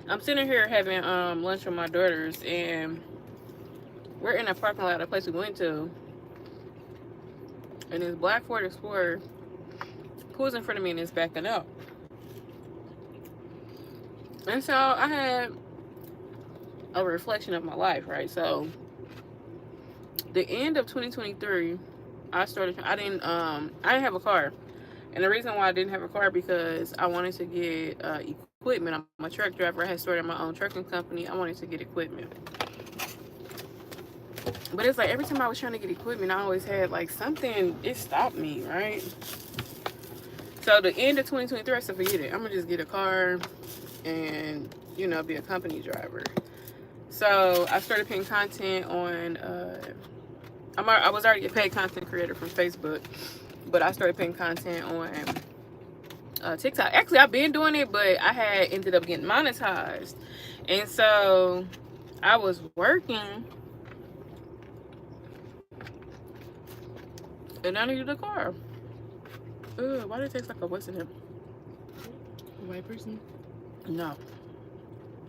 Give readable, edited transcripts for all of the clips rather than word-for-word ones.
I'm sitting here having lunch with my daughters, and we're in a parking lot, a place we went to, and this black Ford Explorer pulls in front of me and is backing up. And so I had a reflection of my life, right? So the end of 2023, I didn't have a car. And the reason why I didn't have a car because I wanted to get equipment. I'm a truck driver. I had started my own trucking company. I wanted to get equipment. But it's like every time I was trying to get equipment, I always had like something, it stopped me, right? So the end of 2023, I said, forget it. I'm going to just get a car and, be a company driver. So I started putting content on, I was already a paid content creator from Facebook, but I started putting content on TikTok. Actually, I've been doing it, but I had ended up getting monetized. And so I was working and I needed a car. Ugh, why did it taste like a what's in it? A white person? No.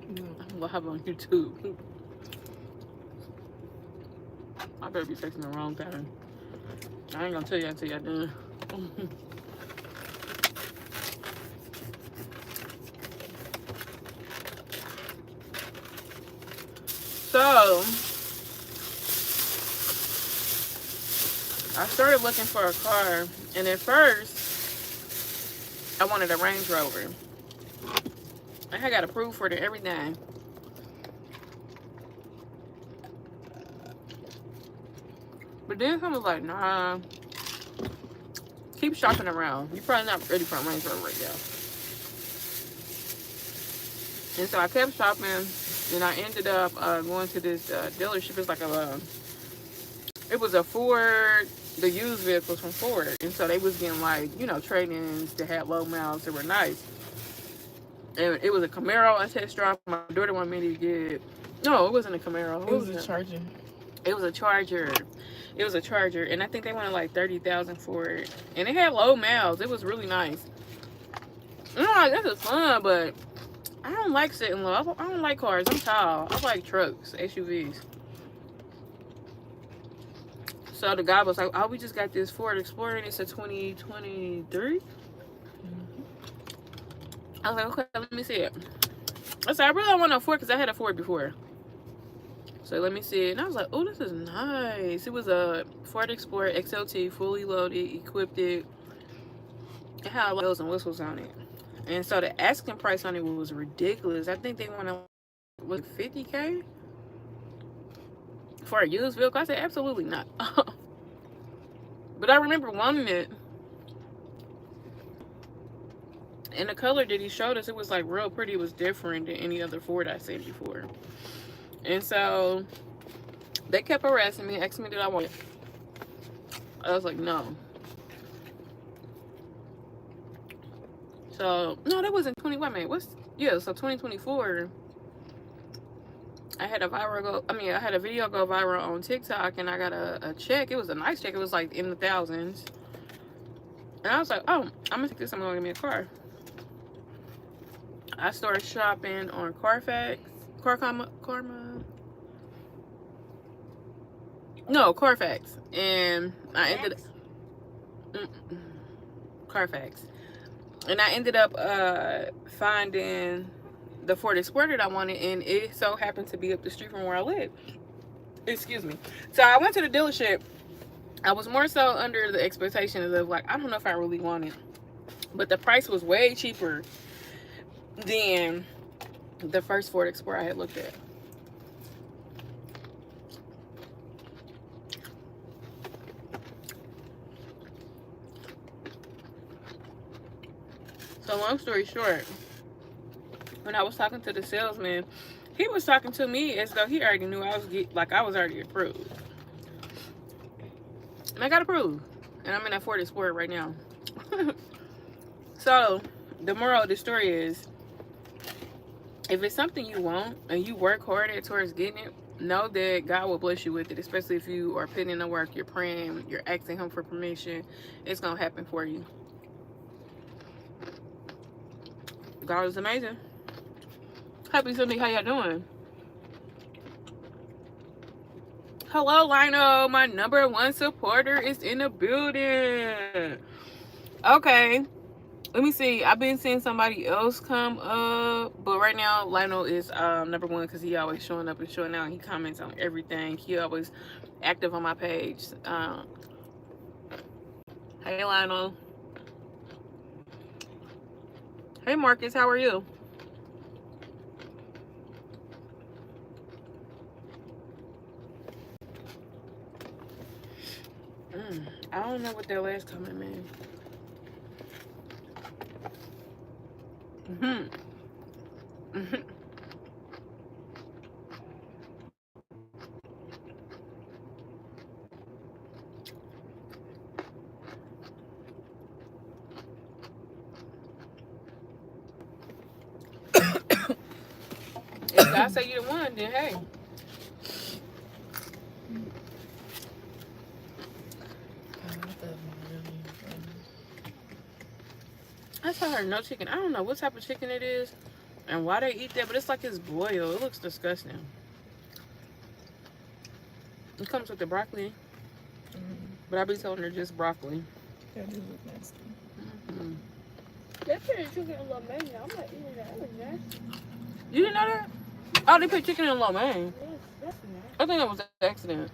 No. I'm live on YouTube. I better be texting the wrong thing. I ain't gonna tell you until y'all done. So I started looking for a car, and at first I wanted a Range Rover. I had got approved for it and everything. But then someone was like, nah, keep shopping around. You're probably not ready for a Range Rover right now. And so I kept shopping, and I ended up going to this dealership. It was a Ford, the used vehicles from Ford. And so they was getting like, trade-ins that had low miles that were nice. And it was a Camaro I test drive. My daughter wanted me to get, no, it wasn't a Camaro. It was a Charger. It was a Charger. It was a Charger, and I think they wanted like 30,000 for it. And it had low miles. It was really nice. This is fun, but I don't like sitting low. I don't like cars. I'm tall. I like trucks, SUVs. So the guy was like, "Oh, we just got this Ford Explorer, and it's a 2023." I was like, "Okay, let me see it." I said, "I really don't want no Ford because I had a Ford before." So let me see it, and I was like, "Oh, this is nice." It was a Ford Explorer XLT, fully loaded, equipped it. It had bells and whistles on it. And so the asking price on it was ridiculous. I think they wanted like 50K for a used vehicle. I said, absolutely not. But I remember wanting it. And the color that he showed us, it was like real pretty. It was different than any other Ford I seen before. And so they kept harassing me, asking me did I want it. I was like, no. So no, that wasn't 20. Wait a minute. So 2024. I had a video go viral on TikTok, and I got a check. It was a nice check. It was like in the thousands. And I was like, oh, I'm gonna take this. I'm gonna get me a car. I started shopping on Carfax, Carfax, and I ended Carfax, and I ended up finding the Ford Explorer that I wanted, and it so happened to be up the street from where I live. Excuse me. So I went to the dealership. I was more so under the expectations of like, I don't know if I really want it, but the price was way cheaper than the first Ford Explorer I had looked at. So long story short, when I was talking to the salesman, he was talking to me as though he already knew I was already approved. And I got approved. And I'm in that Ford Explorer right now. So the moral of the story is, if it's something you want and you work hard at towards getting it, know that God will bless you with it, especially if you are putting in the work, you're praying, you're asking him for permission. It's going to happen for you. God is amazing. Happy Sunday. How y'all doing? Hello, Lino. My #1 supporter is in the building. Okay. Let me see. I've been seeing somebody else come up, but right now Lionel is #1 because he always showing up and showing out. He comments on everything. He always active on my page. Hey Lionel. Hey Marcus, how are you? I don't know what that last comment meant. If God say you the one, then hey. I saw her no chicken. I don't know what type of chicken it is and why they eat that, but it's like it's boiled. It looks disgusting. It comes with the broccoli, but I be telling her just broccoli. That do look nasty. They put chicken in lo mein. I'm not eating that. That was nasty. You didn't know that? Oh, they put chicken in lo mein. Yes, that's nasty. I think that was an accident.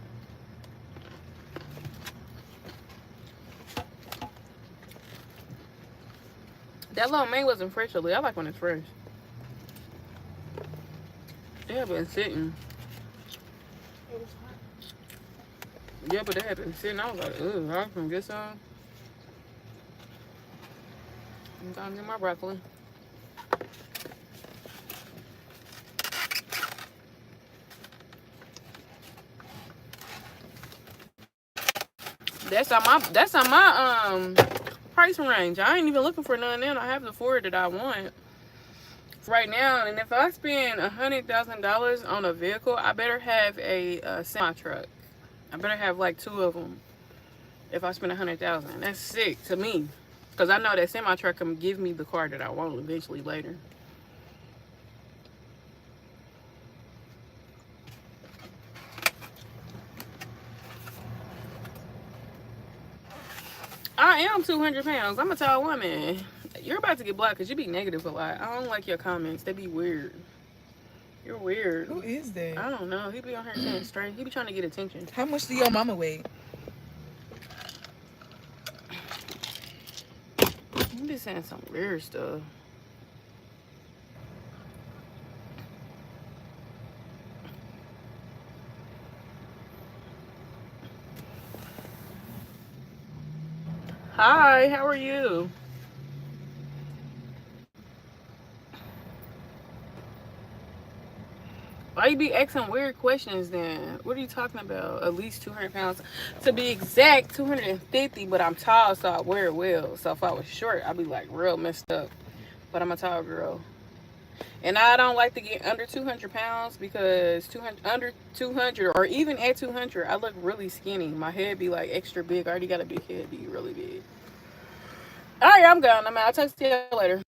That lo mein wasn't fresh, really. I like when it's fresh. They have been sitting. It was hot. Yeah, but they had been sitting. I was like, ooh, I can get some. I'm gonna get my broccoli. That's on my price range. I ain't even looking for none now. I have the Ford that I want right now. And if I spend $100,000 on a vehicle, I better have a semi truck. I better have like 2 of them. If I spend $100,000, that's sick to me, because I know that semi truck can give me the car that I want eventually later. I am 200 pounds. I'm a tall woman. You're about to get blocked because you be negative a lot. I don't like your comments. They be weird. You're weird. Who is that? I don't know. He be on her saying straight. He be trying to get attention. How much do your mama weigh? He be saying some weird stuff. Hi, how are you? Why you be asking weird questions then? What are you talking about? At least 200 pounds. To be exact, 250, but I'm tall, so I wear it well. So if I was short, I'd be like real messed up. But I'm a tall girl. And I don't like to get under 200 pounds because under 200 or even at 200, I look really skinny. My head be like extra big. I already got a big head, be really big. All right, I'm gone. I'll text you later.